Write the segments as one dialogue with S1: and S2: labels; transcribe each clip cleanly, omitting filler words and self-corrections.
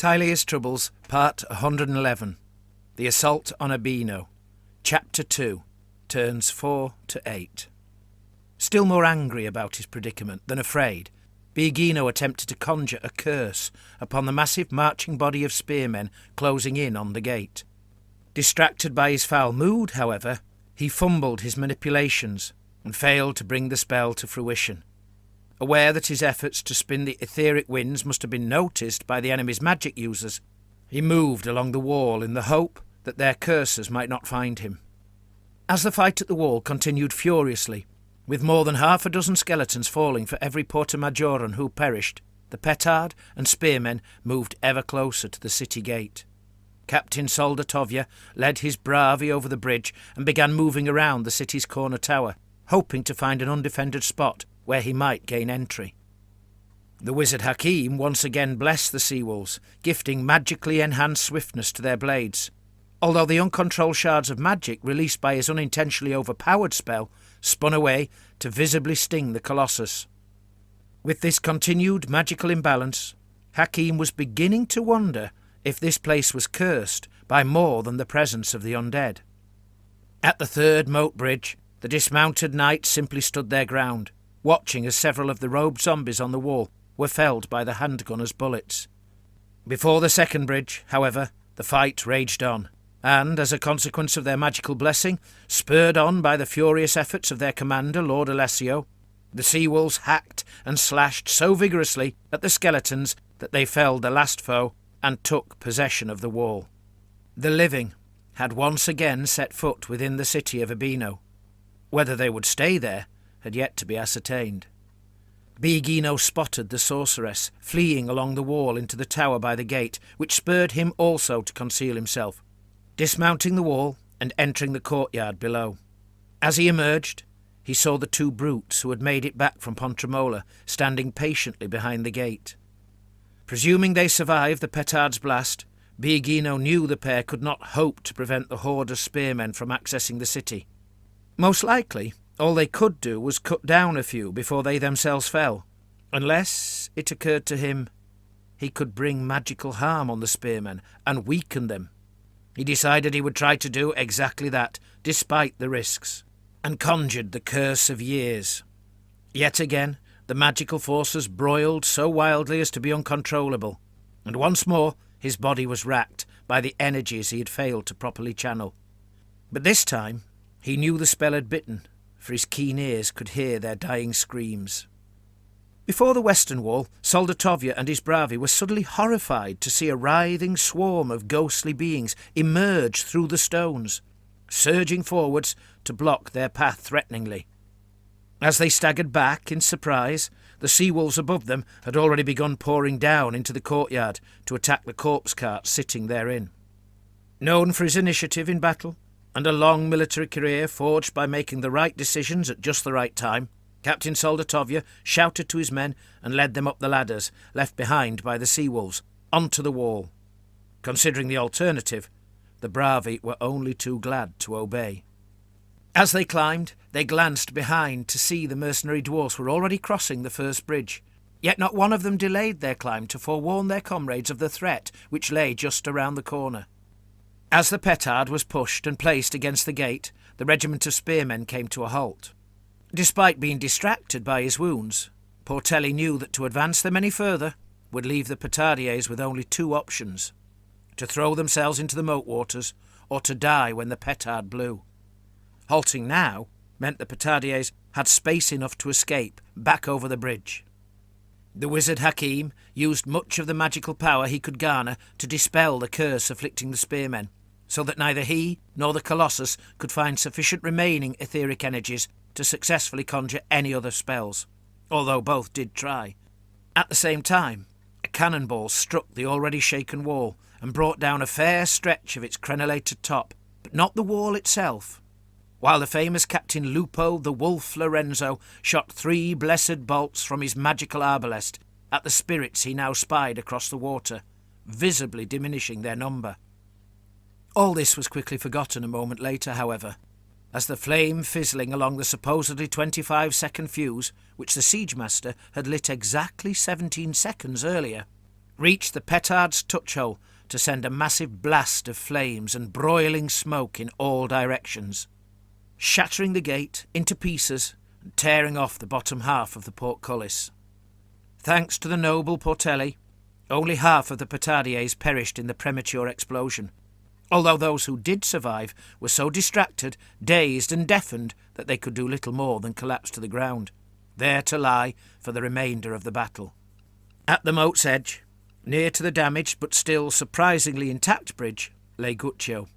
S1: Tilea's Troubles, Part 111. The Assault on Ebino. Chapter 2, Turns 4 to 8. Still more angry about his predicament than afraid, Ebino attempted to conjure a curse upon the massive marching body of spearmen closing in on the gate. Distracted by his foul mood, however, he fumbled his manipulations and failed to bring the spell to fruition. Aware that his efforts to spin the etheric winds must have been noticed by the enemy's magic users, he moved along the wall in the hope that their curses might not find him. As the fight at the wall continued furiously, with more than half a dozen skeletons falling for every Porta Majoran who perished, the petard and spearmen moved ever closer to the city gate. Captain Soldatovia led his bravi over the bridge and began moving around the city's corner tower, hoping to find an undefended spot where he might gain entry. The wizard Hakim once again blessed the sea-wolves, gifting magically enhanced swiftness to their blades, although the uncontrolled shards of magic released by his unintentionally overpowered spell spun away to visibly sting the Colossus. With this continued magical imbalance, Hakim was beginning to wonder if this place was cursed by more than the presence of the undead. At the third moat bridge, the dismounted knights simply stood their ground, watching as several of the robed zombies on the wall were felled by the handgunners' bullets. Before the second bridge, however, the fight raged on, and, as a consequence of their magical blessing, spurred on by the furious efforts of their commander, Lord Alessio, the sea-wolves hacked and slashed so vigorously at the skeletons that they felled the last foe and took possession of the wall. The living had once again set foot within the city of Ebino. Whether they would stay there had yet to be ascertained. Ebino spotted the sorceress fleeing along the wall into the tower by the gate, which spurred him also to conceal himself, dismounting the wall and entering the courtyard below. As he emerged, he saw the two brutes who had made it back from Pontramola standing patiently behind the gate. Presuming they survived the petard's blast, Ebino knew the pair could not hope to prevent the horde of spearmen from accessing the city. Most likely, all they could do was cut down a few before they themselves fell, unless, it occurred to him, he could bring magical harm on the spearmen and weaken them. He decided he would try to do exactly that, despite the risks, and conjured the curse of years. Yet again, the magical forces broiled so wildly as to be uncontrollable, and once more his body was racked by the energies he had failed to properly channel. But this time, he knew the spell had bitten, for his keen ears could hear their dying screams. Before the western wall, Soldatovia and his bravi were suddenly horrified to see a writhing swarm of ghostly beings emerge through the stones, surging forwards to block their path threateningly. As they staggered back in surprise, the sea-wolves above them had already begun pouring down into the courtyard to attack the corpse cart sitting therein. Known for his initiative in battle, and a long military career forged by making the right decisions at just the right time, Captain Soldatovia shouted to his men and led them up the ladders left behind by the sea-wolves, onto the wall. Considering the alternative, the bravi were only too glad to obey. As they climbed, they glanced behind to see the mercenary dwarfs were already crossing the first bridge, yet not one of them delayed their climb to forewarn their comrades of the threat which lay just around the corner. As the petard was pushed and placed against the gate, the regiment of spearmen came to a halt. Despite being distracted by his wounds, Portelli knew that to advance them any further would leave the petardiers with only two options: to throw themselves into the moat waters or to die when the petard blew. Halting now meant the petardiers had space enough to escape back over the bridge. The wizard Hakim used much of the magical power he could garner to dispel the curse afflicting the spearmen, so that neither he nor the Colossus could find sufficient remaining etheric energies to successfully conjure any other spells, although both did try. At the same time, a cannonball struck the already shaken wall and brought down a fair stretch of its crenellated top, but not the wall itself, while the famous Captain Lupo the Wolf Lorenzo shot 3 blessed bolts from his magical arbalest at the spirits he now spied across the water, visibly diminishing their number. All this was quickly forgotten a moment later, however, as the flame fizzling along the supposedly 25-second fuse, which the siege master had lit exactly 17 seconds earlier, reached the petard's touch-hole to send a massive blast of flames and broiling smoke in all directions, shattering the gate into pieces and tearing off the bottom half of the portcullis. Thanks to the noble Portelli, only half of the petardiers perished in the premature explosion, although those who did survive were so distracted, dazed and deafened that they could do little more than collapse to the ground, there to lie for the remainder of the battle. At the moat's edge, near to the damaged but still surprisingly intact bridge, lay Guccio,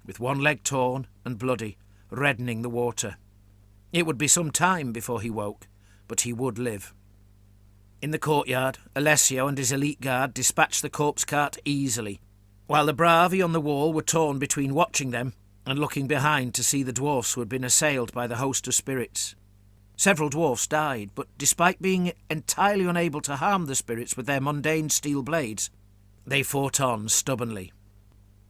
S1: with one leg torn and bloody, reddening the water. It would be some time before he woke, but he would live. In the courtyard, Alessio and his elite guard dispatched the corpse cart easily, while the bravi on the wall were torn between watching them and looking behind to see the dwarfs who had been assailed by the host of spirits. Several dwarfs died, but despite being entirely unable to harm the spirits with their mundane steel blades, they fought on stubbornly.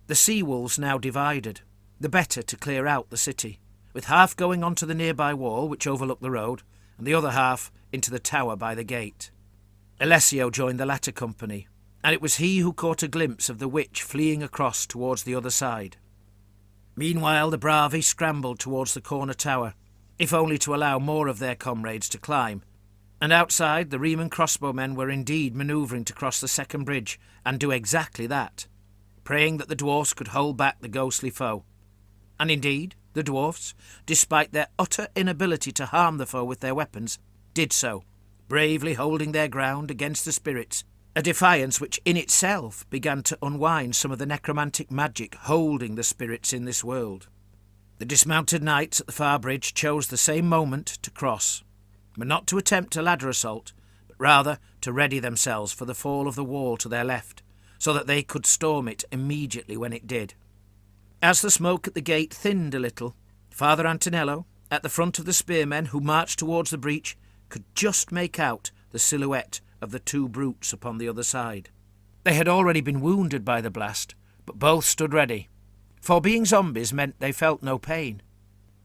S1: The sea-wolves now divided, the better to clear out the city, with half going onto the nearby wall which overlooked the road, and the other half into the tower by the gate. Alessio joined the latter company, and it was he who caught a glimpse of the witch fleeing across towards the other side. Meanwhile the bravi scrambled towards the corner tower, if only to allow more of their comrades to climb, and outside the Riemann crossbowmen were indeed manoeuvring to cross the second bridge and do exactly that, praying that the dwarfs could hold back the ghostly foe. And indeed, the dwarfs, despite their utter inability to harm the foe with their weapons, did so, bravely holding their ground against the spirits, a defiance which in itself began to unwind some of the necromantic magic holding the spirits in this world. The dismounted knights at the far bridge chose the same moment to cross, but not to attempt a ladder assault, but rather to ready themselves for the fall of the wall to their left, so that they could storm it immediately when it did. As the smoke at the gate thinned a little, Father Antonello, at the front of the spearmen who marched towards the breach, could just make out the silhouette of the two brutes upon the other side. They had already been wounded by the blast, but both stood ready, for being zombies meant they felt no pain.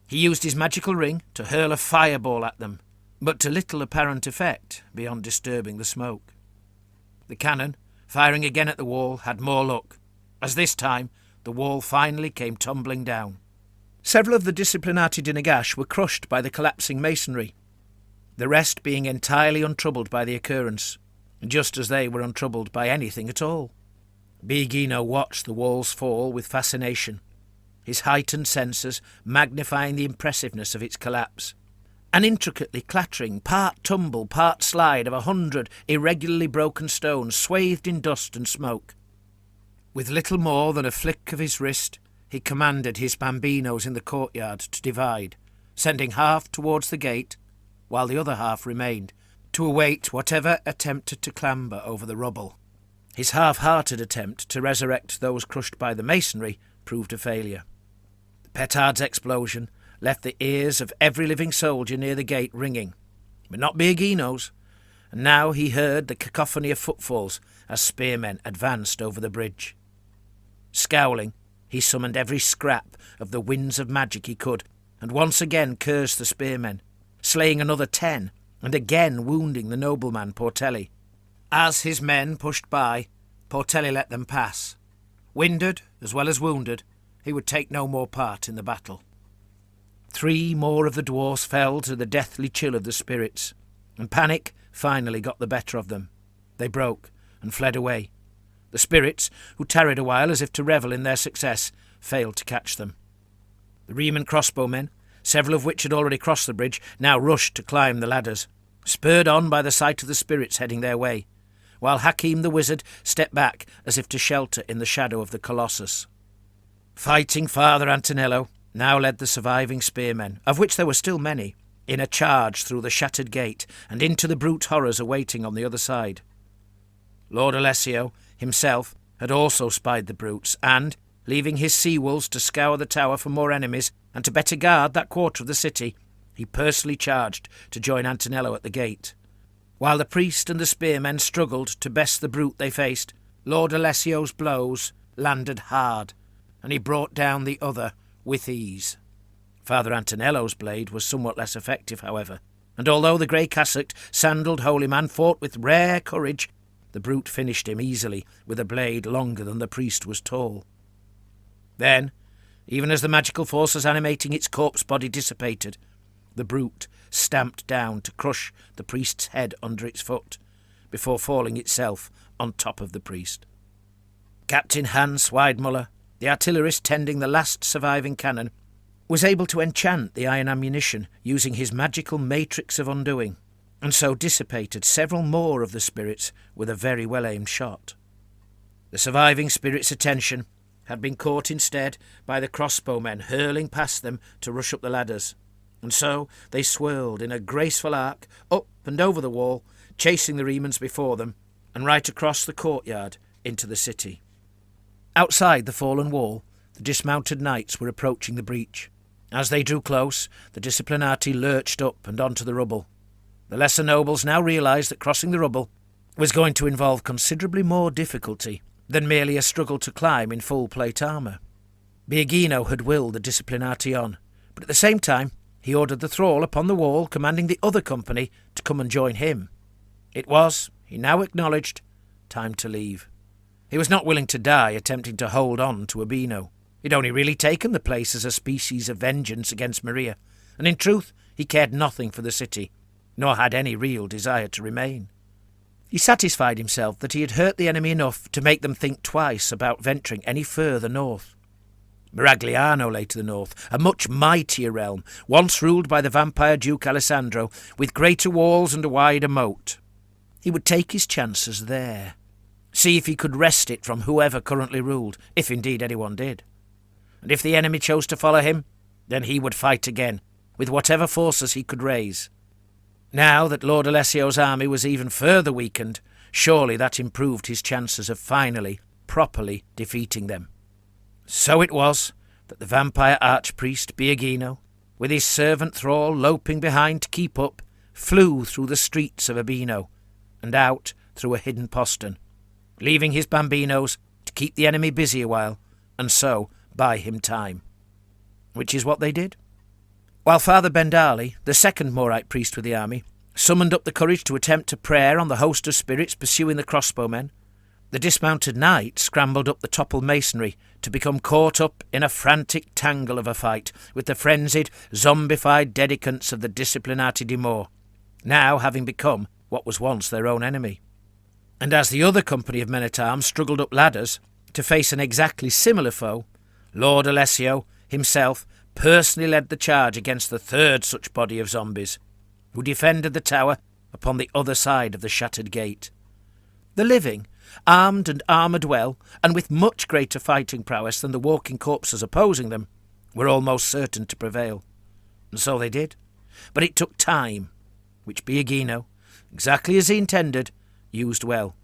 S1: He used his magical ring to hurl a fireball at them, but to little apparent effect beyond disturbing the smoke. The cannon, firing again at the wall, had more luck, as this time the wall finally came tumbling down. Several of the disciplinati di Nagash were crushed by the collapsing masonry, the rest being entirely untroubled by the occurrence, just as they were untroubled by anything at all. Ebino watched the walls fall with fascination, his heightened senses magnifying the impressiveness of its collapse. An intricately clattering, part tumble, part slide of 100 irregularly broken stones swathed in dust and smoke. With little more than a flick of his wrist, he commanded his bambinos in the courtyard to divide, sending half towards the gate, while the other half remained, to await whatever attempted to clamber over the rubble. His half-hearted attempt to resurrect those crushed by the masonry proved a failure. The petard's explosion left the ears of every living soldier near the gate ringing, but not Bergino's, and now he heard the cacophony of footfalls as spearmen advanced over the bridge. Scowling, he summoned every scrap of the winds of magic he could, and once again cursed the spearmen, slaying another 10, and again wounding the nobleman Portelli. As his men pushed by, Portelli let them pass. Winded as well as wounded, he would take no more part in the battle. 3 more of the dwarfs fell to the deathly chill of the spirits, and panic finally got the better of them. They broke and fled away. The spirits, who tarried a while as if to revel in their success, failed to catch them. The Riemann crossbowmen, several of which had already crossed the bridge, now rushed to climb the ladders, spurred on by the sight of the spirits heading their way, while Hakim the wizard stepped back as if to shelter in the shadow of the Colossus. Fighting Father Antonello now led the surviving spearmen, of which there were still many, in a charge through the shattered gate and into the brute horrors awaiting on the other side. Lord Alessio himself had also spied the brutes, and, leaving his sea-wolves to scour the tower for more enemies and to better guard that quarter of the city, he personally charged to join Antonello at the gate. While the priest and the spearmen struggled to best the brute they faced, Lord Alessio's blows landed hard, and he brought down the other with ease. Father Antonello's blade was somewhat less effective, however, and although the grey-cassocked, sandalled holy man fought with rare courage, the brute finished him easily with a blade longer than the priest was tall. Then, even as the magical forces animating its corpse body dissipated, the brute stamped down to crush the priest's head under its foot, before falling itself on top of the priest. Captain Hans Weidmuller, the artillerist tending the last surviving cannon, was able to enchant the iron ammunition using his magical matrix of undoing, and so dissipated several more of the spirits with a very well-aimed shot. The surviving spirits' attention had been caught instead by the crossbowmen hurling past them to rush up the ladders, and so they swirled in a graceful arc up and over the wall, chasing the remans before them, and right across the courtyard into the city. Outside the fallen wall, the dismounted knights were approaching the breach. As they drew close, the disciplinati lurched up and onto the rubble. The lesser nobles now realised that crossing the rubble was going to involve considerably more difficulty than merely a struggle to climb in full plate armour. Ebino had willed the disciplinati on, but at the same time he ordered the thrall upon the wall commanding the other company to come and join him. It was, he now acknowledged, time to leave. He was not willing to die attempting to hold on to Ebino. He'd only really taken the place as a species of vengeance against Maria, and in truth he cared nothing for the city, nor had any real desire to remain. He satisfied himself that he had hurt the enemy enough to make them think twice about venturing any further north. Miragliano lay to the north, a much mightier realm, once ruled by the vampire Duke Alessandro, with greater walls and a wider moat. He would take his chances there, see if he could wrest it from whoever currently ruled, if indeed anyone did. And if the enemy chose to follow him, then he would fight again, with whatever forces he could raise. Now that Lord Alessio's army was even further weakened, surely that improved his chances of finally, properly defeating them. So it was that the vampire archpriest Ebino, with his servant thrall loping behind to keep up, flew through the streets of Ebino, and out through a hidden postern, leaving his bambinos to keep the enemy busy a while, and so buy him time. Which is what they did. While Father Bendali, the second Morite priest with the army, summoned up the courage to attempt a prayer on the host of spirits pursuing the crossbowmen, the dismounted knight scrambled up the toppled masonry to become caught up in a frantic tangle of a fight with the frenzied, zombified dedicants of the Disciplinati di Mor, now having become what was once their own enemy. And as the other company of men-at-arms struggled up ladders to face an exactly similar foe, Lord Alessio himself personally led the charge against the third such body of zombies, who defended the tower upon the other side of the shattered gate. The living, armed and armoured well, and with much greater fighting prowess than the walking corpses opposing them, were almost certain to prevail. And so they did. But it took time, which Ebino, exactly as he intended, used well.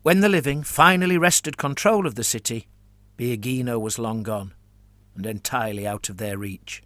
S1: When the living finally wrested control of the city, Ebino was long gone, and entirely out of their reach.